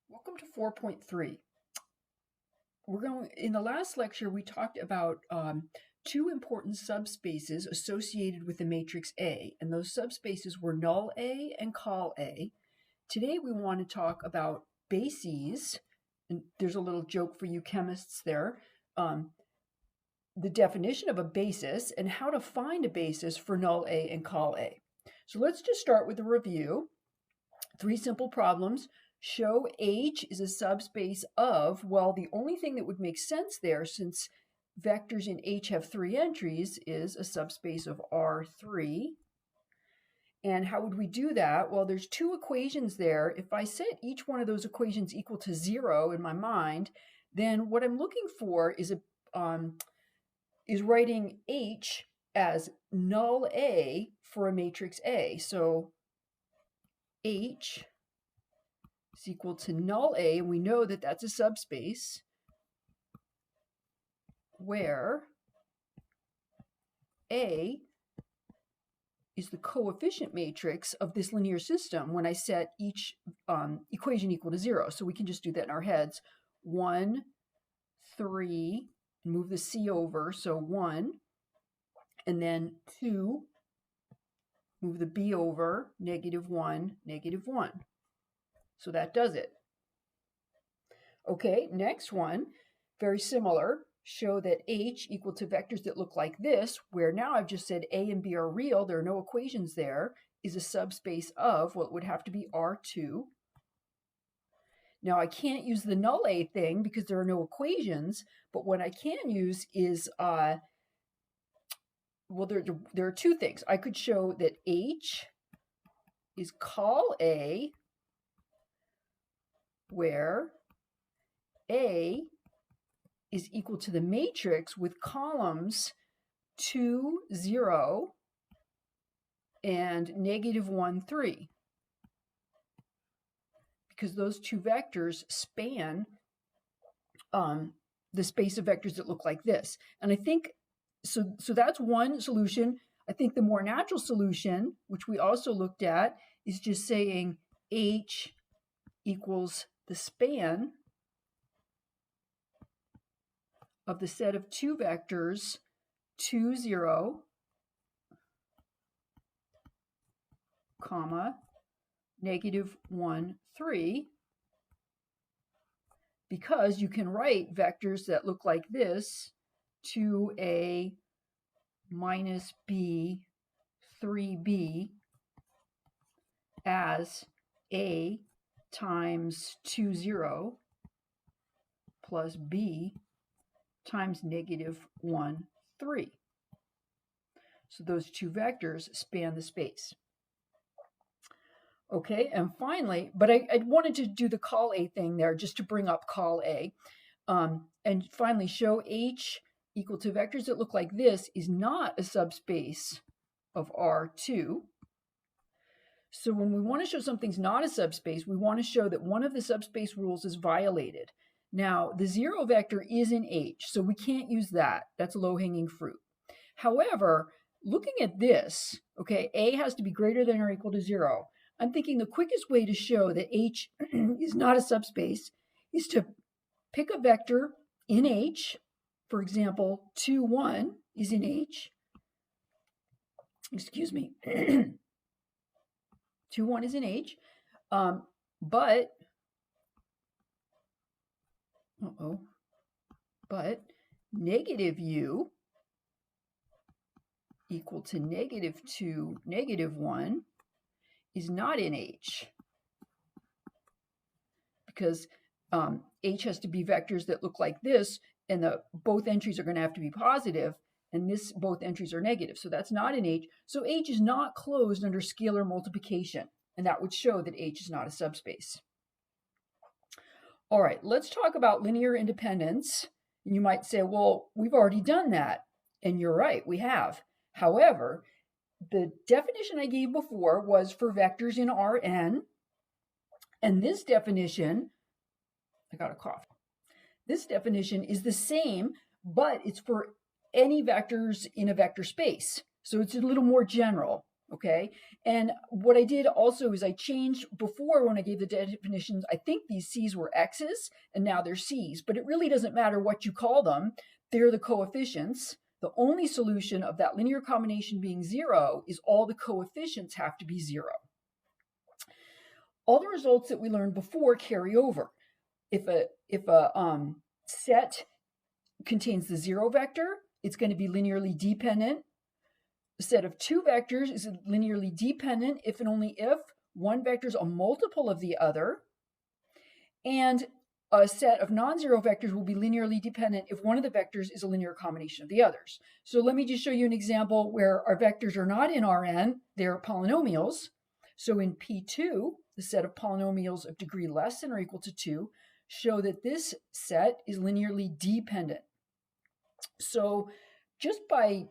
Welcome to 4.3. In the last lecture, we talked about two important subspaces associated with the matrix A, and those subspaces were null A and call A. Today, we want to talk about bases, and there's a little joke for you chemists there, the definition of a basis and how to find a basis for null A and call A. So let's just start with a review. Three simple problems. Show H is a subspace of, well, the only thing that would make sense there, since vectors in H have three entries, is a subspace of R3. And how would we do that? Well, there's two equations there. If I set each one of those equations equal to 0 in my mind, then what I'm looking for is writing H as null A for a matrix A. So H is equal to null A, and we know that that's a subspace where A is the coefficient matrix of this linear system when I set each equation equal to 0. So we can just do that in our heads. 1, 3, move the C over, so 1, and then 2, move the B over, -1, -1. So that does it. Okay, next one, very similar. Show that H equal to vectors that look like this, where now I've just said A and B are real, there are no equations there, is a subspace of, well, it would have to be R2. Now I can't use the null A thing because there are no equations, but what I can use is, well, there are two things. I could show that H is call A, where A is equal to the matrix with columns 2, 0, and -1, 3. Because those two vectors span the space of vectors that look like this. And I think, so that's one solution. I think the more natural solution, which we also looked at, is just saying H equals the span of the set of two vectors 2, 0, comma, -1, 3, because you can write vectors that look like this, 2a minus b, 3b, as a times 2, 0 plus b times -1, 3. So those two vectors span the space. Okay, and finally, but I wanted to do the call A thing there just to bring up call A. And finally, show H equal to vectors that look like this is not a subspace of R2. So when we want to show something's not a subspace, we want to show that one of the subspace rules is violated. Now, the 0 vector is in H, so we can't use that. That's low-hanging fruit. However, looking at this, okay, A has to be greater than or equal to 0. I'm thinking the quickest way to show that H is not a subspace is to pick a vector in H. For example, 2, 1 is in H. Excuse me. 2, 1 is in H. But negative U equal to -2, -1 is not in H, because H has to be vectors that look like this, and both entries are going to have to be positive, and both entries are negative, so that's not in H. So H is not closed under scalar multiplication, and that would show that H is not a subspace. All right, let's talk about linear independence. And you might say, well, we've already done that, and you're right, we have. However, the definition I gave before was for vectors in Rn, and this definition, I got a cough. This definition is the same, but it's for any vectors in a vector space. So it's a little more general. Okay, and what I did also is I changed before when I gave the definitions, I think these C's were X's and now they're C's, but it really doesn't matter what you call them. They're the coefficients. The only solution of that linear combination being 0 is all the coefficients have to be 0. All the results that we learned before carry over. If a set contains the 0 vector, it's going to be linearly dependent. A set of 2 vectors is linearly dependent if and only if one vector is a multiple of the other. And a set of non-zero vectors will be linearly dependent if one of the vectors is a linear combination of the others. So let me just show you an example where our vectors are not in Rn, they're polynomials. So in P2, the set of polynomials of degree less than or equal to 2 show that this set is linearly dependent. So just by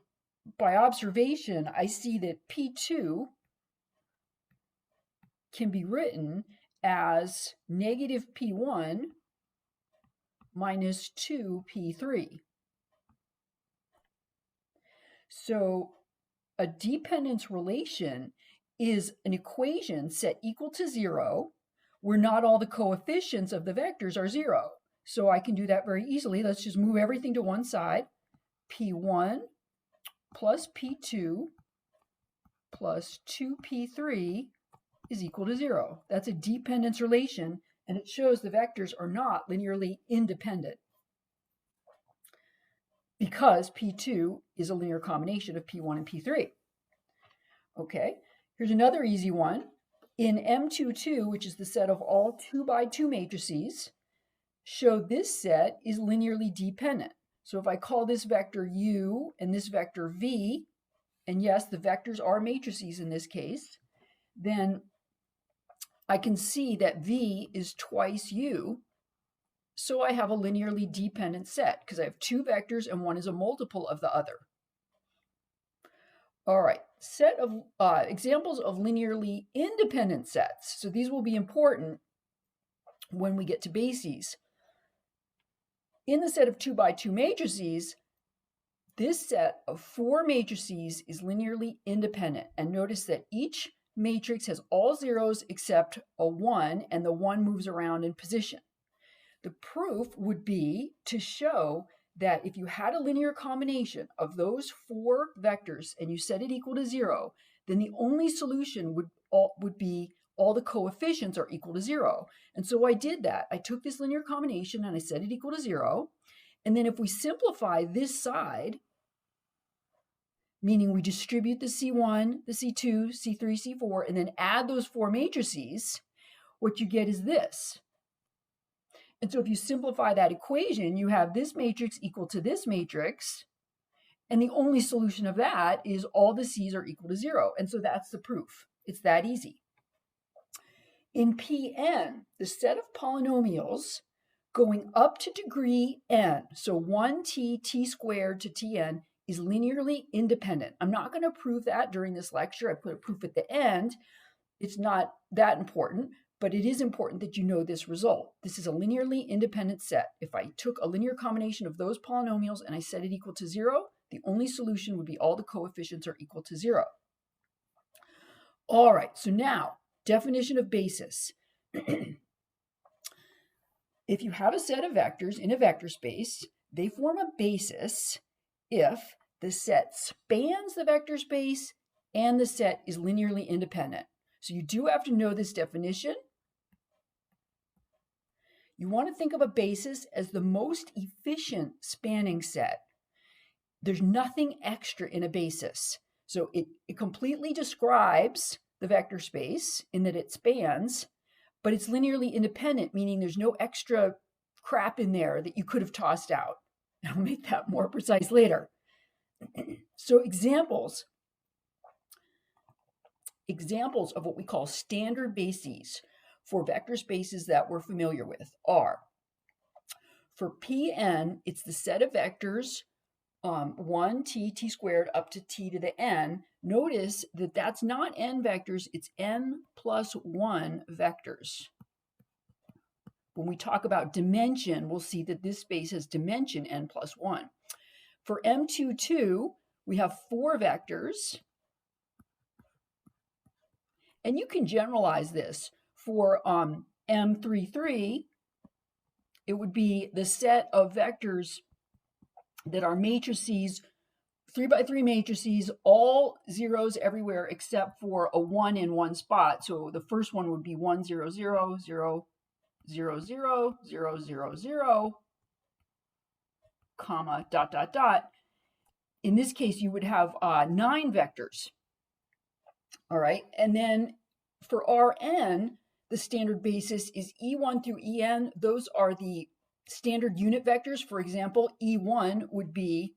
observation, I see that P2 can be written as negative P1 minus 2P3. So a dependence relation is an equation set equal to 0 where not all the coefficients of the vectors are 0. So I can do that very easily. Let's just move everything to one side. P1 plus P2 plus 2P3 is equal to 0. That's a dependence relation, and it shows the vectors are not linearly independent because P2 is a linear combination of P1 and P3. Okay, here's another easy one. In M22, which is the set of all 2 by 2 matrices, show this set is linearly dependent. So if I call this vector U and this vector V, and yes, the vectors are matrices in this case, then I can see that V is twice U. So I have a linearly dependent set because I have 2 vectors and one is a multiple of the other. All right, set of examples of linearly independent sets. So these will be important when we get to bases. In the set of 2 by 2 matrices, this set of 4 matrices is linearly independent. And notice that each matrix has all zeros except a 1, and the 1 moves around in position. The proof would be to show that if you had a linear combination of those 4 vectors and you set it equal to 0, then the only solution would be all the coefficients are equal to 0. And so I did that. I took this linear combination and I set it equal to 0. And then if we simplify this side, meaning we distribute the C1, the C2, C3, C4, and then add those 4 matrices, what you get is this. And so if you simplify that equation, you have this matrix equal to this matrix, and the only solution of that is all the C's are equal to 0. And so that's the proof. It's that easy. In Pn, the set of polynomials going up to degree n, so 1t, t squared to tn, is linearly independent. I'm not going to prove that during this lecture. I put a proof at the end. It's not that important, but it is important that you know this result. This is a linearly independent set. If I took a linear combination of those polynomials and I set it equal to 0, the only solution would be all the coefficients are equal to 0. All right, so now, definition of basis. If you have a set of vectors in a vector space, they form a basis if the set spans the vector space and the set is linearly independent. So you do have to know this definition. You want to think of a basis as the most efficient spanning set. There's nothing extra in a basis. So it completely describes the vector space in that it spans, but it's linearly independent, meaning there's no extra crap in there that you could have tossed out. I'll make that more precise later. So examples of what we call standard bases for vector spaces that we're familiar with are, for Pn, it's the set of vectors 1t, t squared up to t to the n. Notice that that's not n vectors, it's n plus 1 vectors. When we talk about dimension, we'll see that this space has dimension n plus 1. For M22, we have 4 vectors. And you can generalize this for M33. It would be the set of vectors that are matrices, 3 by 3 matrices, all zeros everywhere except for a 1 in one spot. So the first one would be 1, 0, 0, 0, 0, 0, 0, 0, 0, comma, dot, dot, dot. In this case, you would have 9 vectors. All right, and then for Rn, the standard basis is E1 through En. Those are the standard unit vectors. For example, E1 would be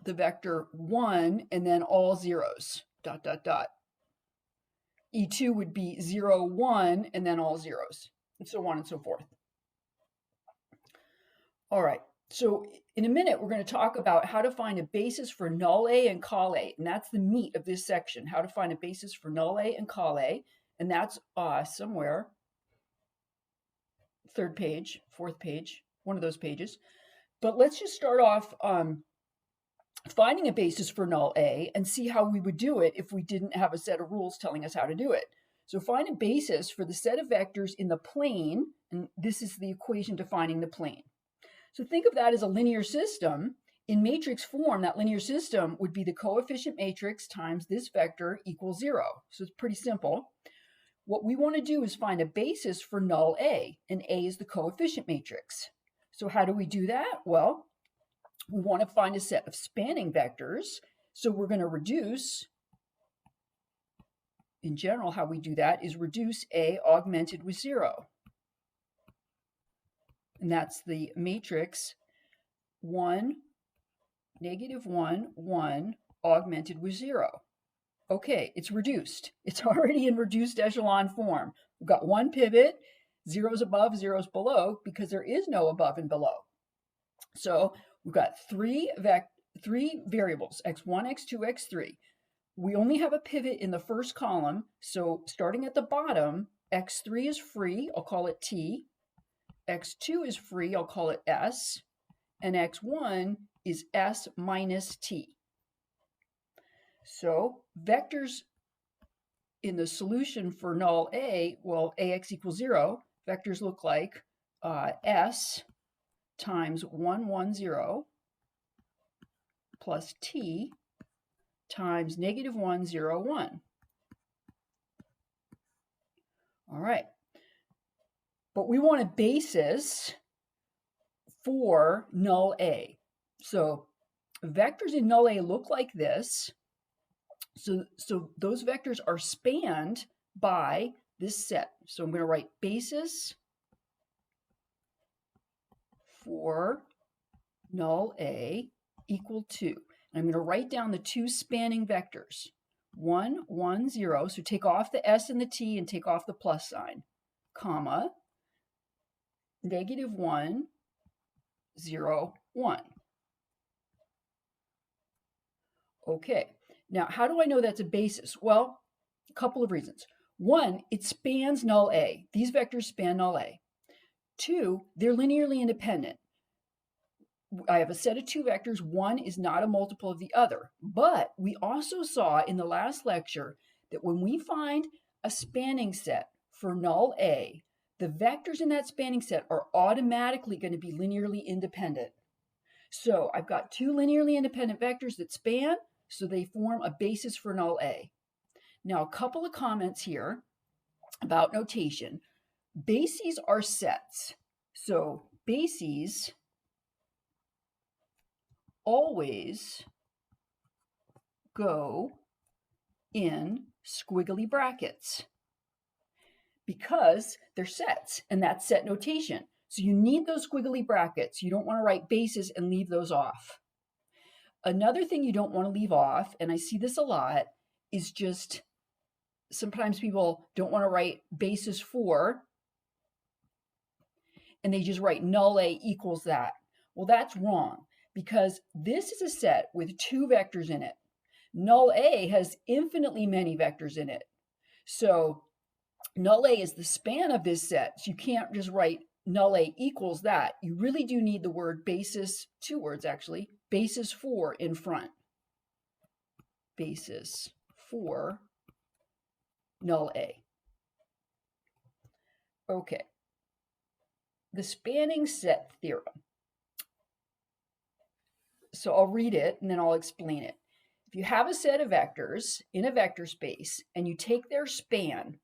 the vector 1 and then all zeros, dot, dot, dot. E2 would be 0, 1, and then all zeros, and so on and so forth. All right, so in a minute, we're going to talk about how to find a basis for null A and col A, and that's the meat of this section, how to find a basis for null A and col A, and that's somewhere, 3rd page, 4th page, one of those pages. But let's just start off finding a basis for null A and see how we would do it if we didn't have a set of rules telling us how to do it. So find a basis for the set of vectors in the plane, and this is the equation defining the plane. So think of that as a linear system. In matrix form, that linear system would be the coefficient matrix times this vector equals 0. So it's pretty simple. What we want to do is find a basis for null A, and A is the coefficient matrix. So how do we do that? Well, we want to find a set of spanning vectors. So we're going to reduce, in general, how we do that is reduce A augmented with 0. And that's the matrix 1, negative 1, 1, augmented with 0. Okay, it's reduced. It's already in reduced echelon form. We've got one pivot, zeros above, zeros below, because there is no above and below. So we've got three variables, x1, x2, x3. We only have a pivot in the first column, so starting at the bottom, x3 is free, I'll call it T. x2 is free, I'll call it S, and x1 is S minus T. So vectors in the solution for null A, well, AX equals 0, vectors look like S times 1, 1, 0 plus T times negative 1, 0, 1. All right. But we want a basis for null A. So vectors in null A look like this. So those vectors are spanned by this set. So I'm going to write basis for null A equal to. And I'm going to write down the two spanning vectors. 1, 1, 0. So take off the S and the T and take off the plus sign, comma, negative 1, 0, 1. Okay, now how do I know that's a basis? Well, a couple of reasons. One, it spans null A. These vectors span null A. Two, they're linearly independent. I have a set of two vectors. One is not a multiple of the other. But we also saw in the last lecture that when we find a spanning set for null A, the vectors in that spanning set are automatically going to be linearly independent. So I've got two linearly independent vectors that span, so they form a basis for null A. Now, a couple of comments here about notation. Bases are sets. So bases always go in squiggly brackets because they're sets, and that's set notation. So you need those squiggly brackets. You don't want to write bases and leave those off. Another thing you don't want to leave off, and I see this a lot, is just sometimes people don't want to write basis for, and they just write null A equals that. Well, that's wrong, because this is a set with two vectors in it. Null A has infinitely many vectors in it. So null A is the span of this set. So you can't just write null A equals that. You really do need the word basis, two words actually, basis for in front. Basis for null A. Okay. The spanning set theorem. So I'll read it and then I'll explain it. If you have a set of vectors in a vector space and you take their span,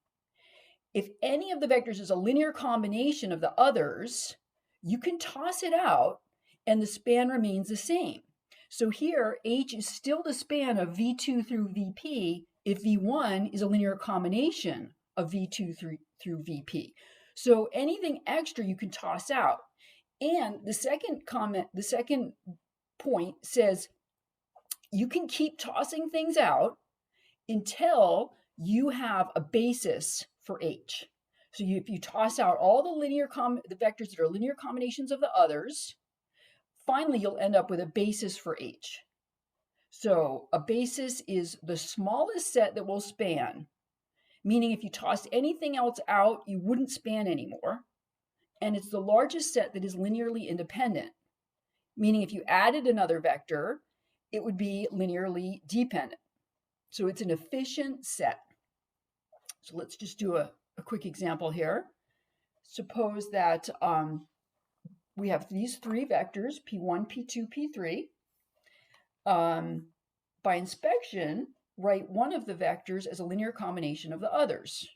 if any of the vectors is a linear combination of the others, you can toss it out and the span remains the same. So here, H is still the span of V2 through VP if V1 is a linear combination of V2 through VP. So anything extra you can toss out. And the second point says you can keep tossing things out until you have a basis for H. So if you toss out all the vectors that are linear combinations of the others, finally you'll end up with a basis for H. So a basis is the smallest set that will span, meaning if you tossed anything else out, you wouldn't span anymore. And it's the largest set that is linearly independent, meaning if you added another vector, it would be linearly dependent. So it's an efficient set. So let's just do a quick example here. Suppose that we have these three vectors, P1, P2, P3. By inspection, write one of the vectors as a linear combination of the others.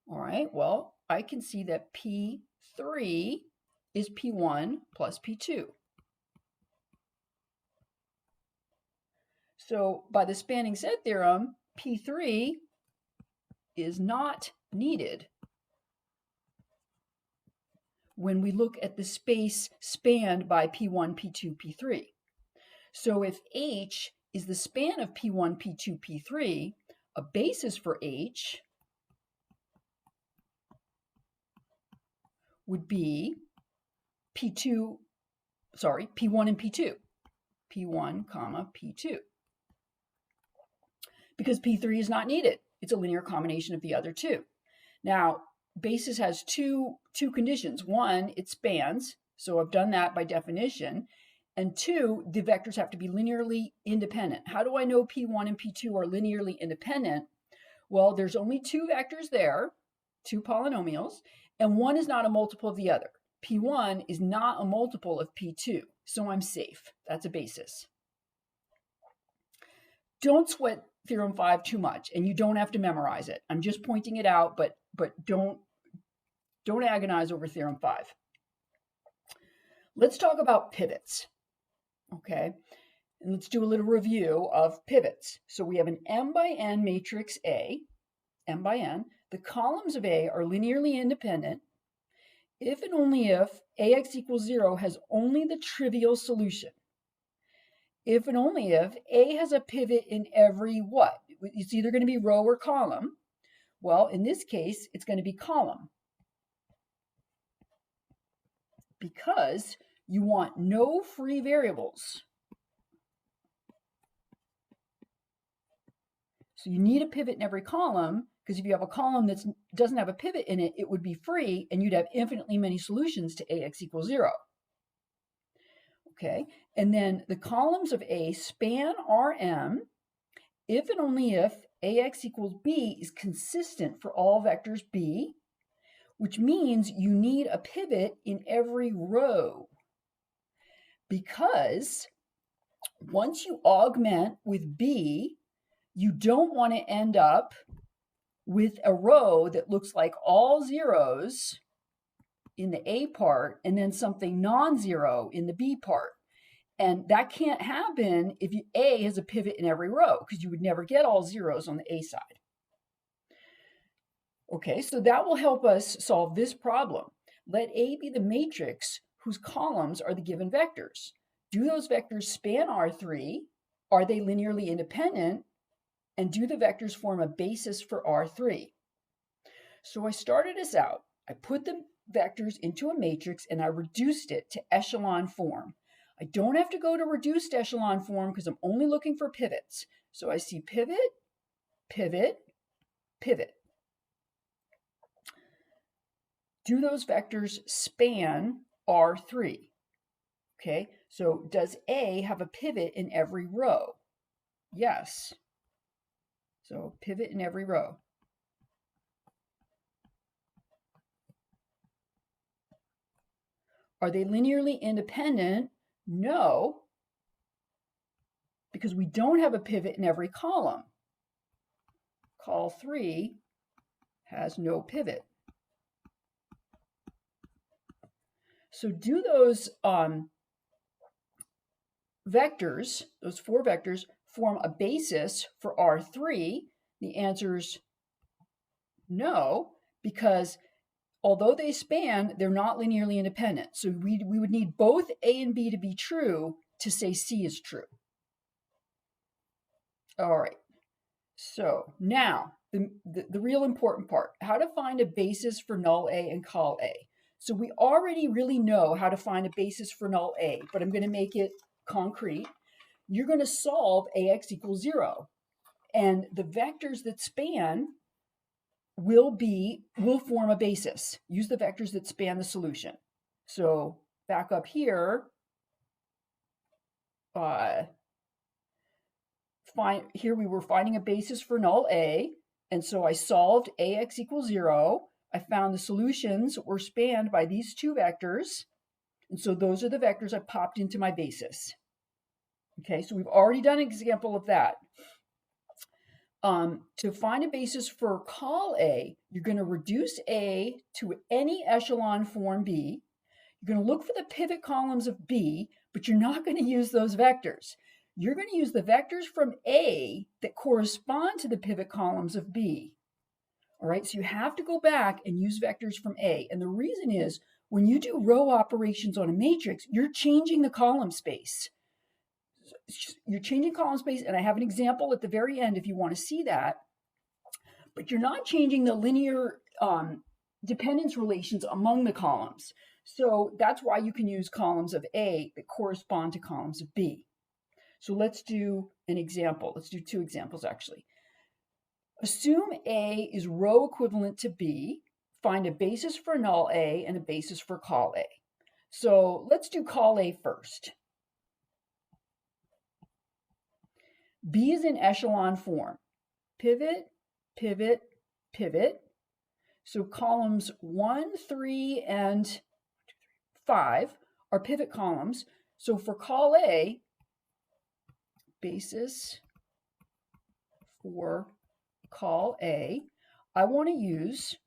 All right, well, I can see that P3 is P1 plus P2. So by the spanning set theorem, P3 is not needed when we look at the space spanned by P1, P2, P3. So if H is the span of P1, P2, P3, a basis for H would be P1 and P2. P1, comma, P2. Because P3 is not needed. It's a linear combination of the other two. Now, basis has two conditions. One, it spans. So I've done that by definition. And two, the vectors have to be linearly independent. How do I know P1 and P2 are linearly independent? Well, there's only two vectors there, two polynomials, and one is not a multiple of the other. P1 is not a multiple of P2, so I'm safe. That's a basis. Don't sweat Theorem 5 too much, and you don't have to memorize it. I'm just pointing it out, but don't agonize over Theorem 5. Let's talk about pivots, okay? And let's do a little review of pivots. So we have an M by N matrix A, M by N. The columns of A are linearly independent if and only if AX equals 0 has only the trivial solution. If and only if A has a pivot in every what? It's either going to be row or column. Well, in this case, it's going to be column. Because you want no free variables. So you need a pivot in every column, because if you have a column that doesn't have a pivot in it, it would be free, and you'd have infinitely many solutions to AX equals 0. Okay, and then the columns of A span Rm if and only if AX equals B is consistent for all vectors B, which means you need a pivot in every row. Because once you augment with B, you don't want to end up with a row that looks like all zeros in the A part and then something non-zero in the B part. And that can't happen if A has a pivot in every row, because you would never get all zeros on the A side. Okay, so that will help us solve this problem. Let A be the matrix whose columns are the given vectors. Do those vectors span R3? Are they linearly independent? And do the vectors form a basis for R3? So I started us out. I put the vectors into a matrix and I reduced it to echelon form. I don't have to go to reduced echelon form because I'm only looking for pivots. So I see pivot, pivot, pivot. Do those vectors span R3? Okay, so does A have a pivot in every row? Yes. So pivot in every row. Are they linearly independent? No, because we don't have a pivot in every column. Col 3 has no pivot. So do those vectors, those 4 vectors, form a basis for R3? The answer is no, because although they span, they're not linearly independent. So we would need both A and B to be true to say C is true. All right. So now the real important part, how to find a basis for null A and col A. So we already really know how to find a basis for null A, but I'm going to make it concrete. You're going to solve AX equals 0. And the vectors that span will form a basis. Use the vectors that span the solution. So back up here, here we were finding a basis for null A, and so I solved AX equals 0. I found the solutions were spanned by these 2 vectors, and so those are the vectors I popped into my basis. Okay, so we've already done an example of that. To find a basis for col A, you're going to reduce A to any echelon form B. You're going to look for the pivot columns of B, but you're not going to use those vectors. You're going to use the vectors from A that correspond to the pivot columns of B. All right, so you have to go back and use vectors from A. And the reason is, when you do row operations on a matrix, you're changing the column space. You're changing column space, and I have an example at the very end if you want to see that. But you're not changing the linear dependence relations among the columns. So that's why you can use columns of A that correspond to columns of B. So let's do an example. Let's do 2 examples, actually. Assume A is row equivalent to B. Find a basis for null A and a basis for col A. So let's do col A first. B is in echelon form. Pivot, pivot, pivot. So columns 1, 3, and 5 are pivot columns. So for col A, basis for col A, I want to use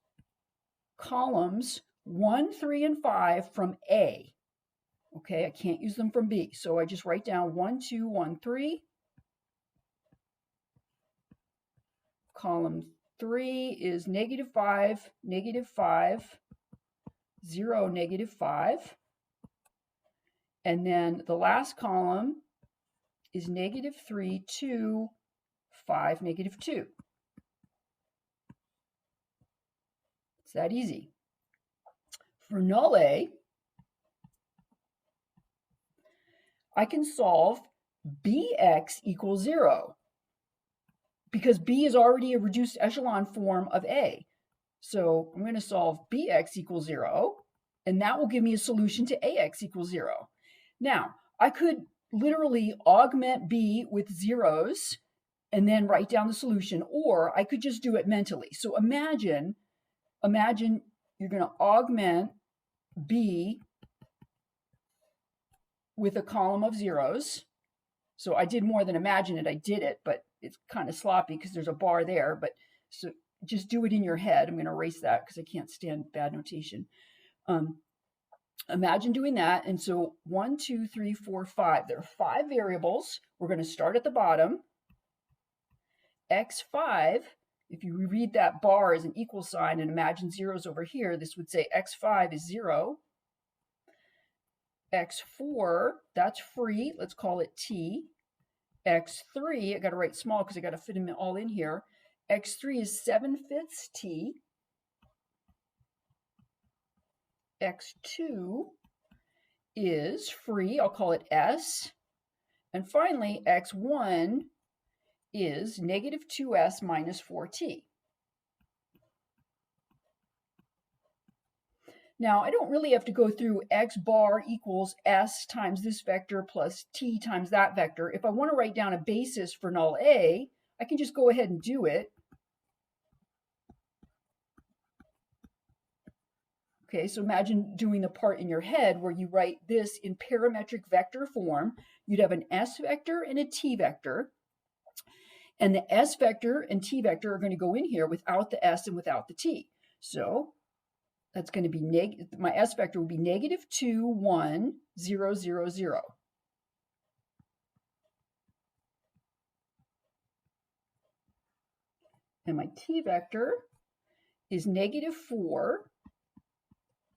columns 1, 3, and 5 from A. Okay, I can't use them from B. So I just write down 1, 2, 1, 3. Column 3 is -5, -5, 0, -5. And then the last column is -3, 2, 5, -2. It's that easy. For null A, I can solve Bx equals 0. Because B is already a reduced echelon form of A. So I'm going to solve Bx equals 0, and that will give me a solution to Ax equals 0. Now, I could literally augment B with zeros and then write down the solution, or I could just do it mentally. So imagine you're going to augment B with a column of zeros. So I did more than imagine it, I did it, but it's kind of sloppy because there's a bar there, but so just do it in your head. I'm going to erase that because I can't stand bad notation. Imagine doing that. And so 1, 2, 3, 4, 5. There are 5 variables. We're going to start at the bottom. X5, if you read that bar as an equal sign and imagine zeros over here, this would say X5 is 0. X4, that's free. Let's call it T. X3, I got to write small because I got to fit them all in here. X3 is 7/5 T. X2 is free. I'll call it S. And finally, X1 is -2S minus 4T. Now, I don't really have to go through X bar equals S times this vector plus T times that vector. If I want to write down a basis for null A, I can just go ahead and do it. Okay, so imagine doing the part in your head where you write this in parametric vector form. You'd have an S vector and a T vector. And the S vector and T vector are going to go in here without the S and without the T. So that's going to be my S vector will be -2, 1, 0, 0, 0. And my T vector is -4,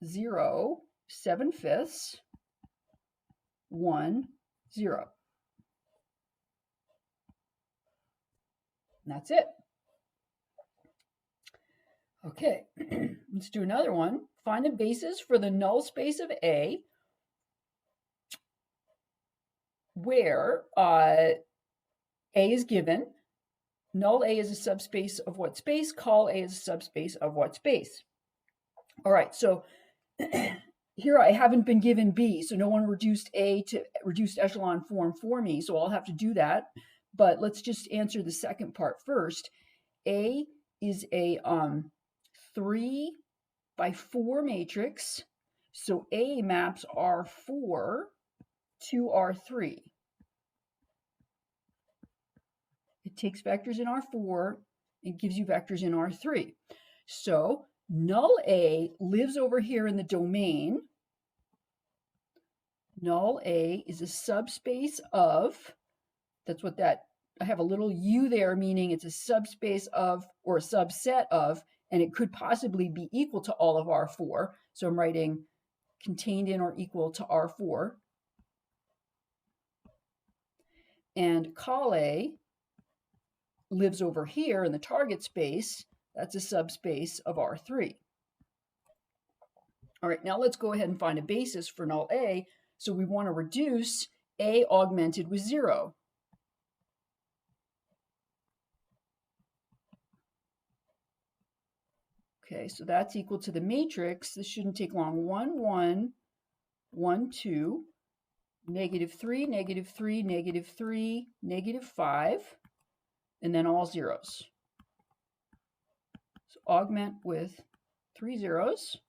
0, 7/5, 1, 0. And that's it. Okay, let's do another one. Find a basis for the null space of A where A is given. Null A is a subspace of what space? Call A is a subspace of what space? All right, so here I haven't been given B, so no one reduced A to reduced echelon form for me, so I'll have to do that. But let's just answer the second part first. A is a 3 by 4 matrix, so A maps R4 to R3. It takes vectors in R4 and gives you vectors in R3. So null A lives over here in the domain. Null A is a subspace of, that's what that, I have a little u there, meaning it's a subspace of or a subset of, and it could possibly be equal to all of R4. So I'm writing contained in or equal to R4. And call A lives over here in the target space. That's a subspace of R3. All right, now let's go ahead and find a basis for null A. So we want to reduce A augmented with 0. Okay, so that's equal to the matrix. This shouldn't take long. 1, 1, 1, 2, -3, -3, -3, -5, and then all zeros. So augment with 3 zeros.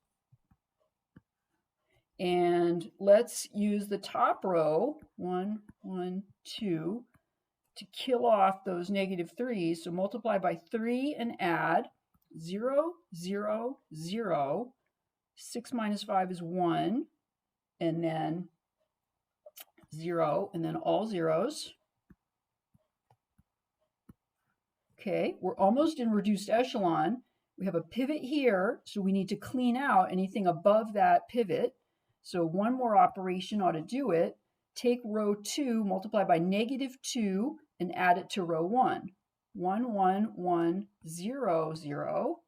And let's use the top row, 1, 1, 2, to kill off those -3s. So multiply by 3 and add 0, 0, 0. 6 minus 5 is 1, and then 0, and then all zeros. Okay, we're almost in reduced echelon. We have a pivot here, so we need to clean out anything above that pivot. So one more operation ought to do it. Take row 2, multiply by -2, and add it to row 1. 1, 1, 1, 0, 0.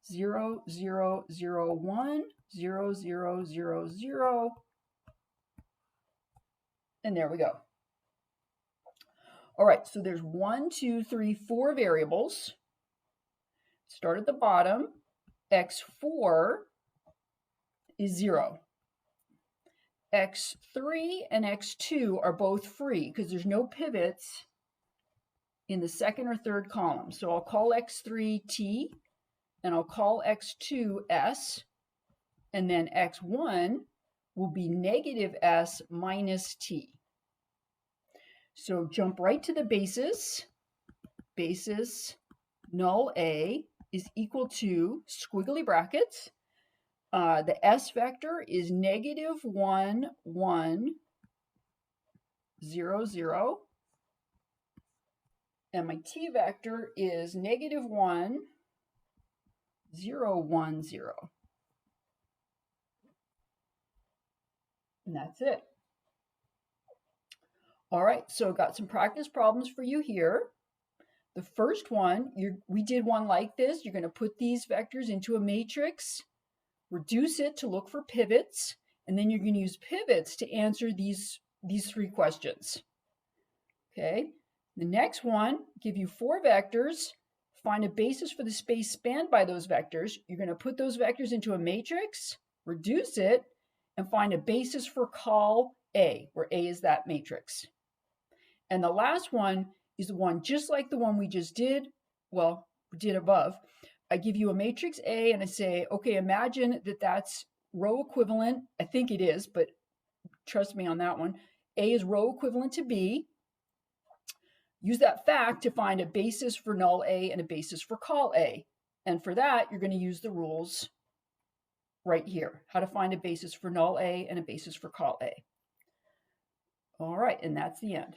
0, 0, 0, 1, 0, 0, 0, 0. And there we go. All right, so there's 1, 2, 3, 4 variables. Start at the bottom. X4 is 0. X3 and X2 are both free because there's no pivots in the second or third column. So I'll call X3 T, and I'll call X2 S, and then X1 will be -S minus T. So jump right to the basis. Basis null A is equal to squiggly brackets. The S vector is -1, 1, 0, 0. And my T vector is -1, 0, 1, 0. And that's it. All right, so got some practice problems for you here. The first one, we did one like this. You're going to put these vectors into a matrix, reduce it to look for pivots, and then you're going to use pivots to answer these 3 questions. Okay, the next one, give you 4 vectors, find a basis for the space spanned by those vectors. You're going to put those vectors into a matrix, reduce it, and find a basis for call A, where A is that matrix. And the last one is the one just like the one we just did, well, we did above, I give you a matrix A and I say, okay, imagine that that's row equivalent. I think it is, but trust me on that one. A is row equivalent to B. Use that fact to find a basis for null A and a basis for call A. And for that, you're going to use the rules right here, how to find a basis for null A and a basis for call A. All right, and that's the end.